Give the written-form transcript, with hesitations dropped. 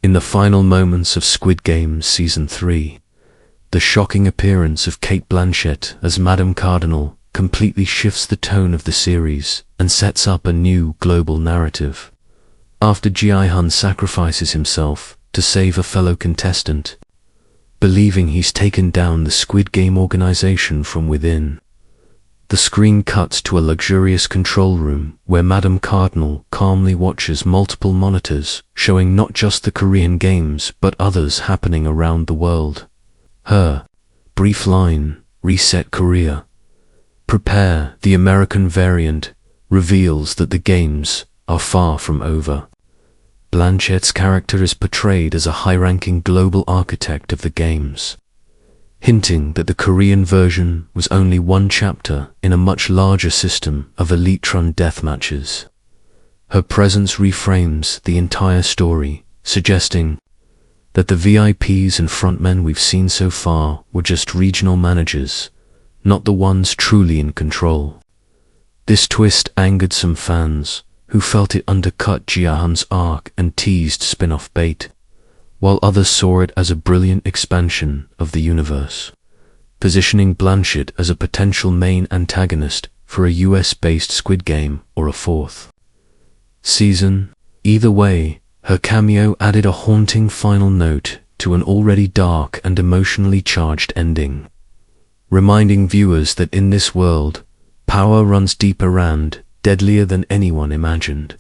In the final moments of Squid Game Season 3, the shocking appearance of Cate Blanchett as Madame Cardinal completely shifts the tone of the series and sets up a new global narrative. After Ji-hun sacrifices himself to save a fellow contestant, believing he's taken down the Squid Game organization from within, the screen cuts to a luxurious control room where Madame Cardinal calmly watches multiple monitors showing not just the Korean games but others happening around the world. Her brief line, "Reset Korea, prepare the American variant," reveals that the games are far from over. Blanchett's character is portrayed as a high-ranking global architect of the games, hinting that the Korean version was only one chapter in a much larger system of elite-run deathmatches. Her presence reframes the entire story, suggesting that the VIPs and frontmen we've seen so far were just regional managers, not the ones truly in control. This twist angered some fans, who felt it undercut Ji-hun's arc and teased spin-off bait, while others saw it as a brilliant expansion of the universe, positioning Blanchett as a potential main antagonist for a US-based Squid Game or a fourth season. Either way, her cameo added a haunting final note to an already dark and emotionally charged ending, reminding viewers that in this world, power runs deeper and deadlier than anyone imagined.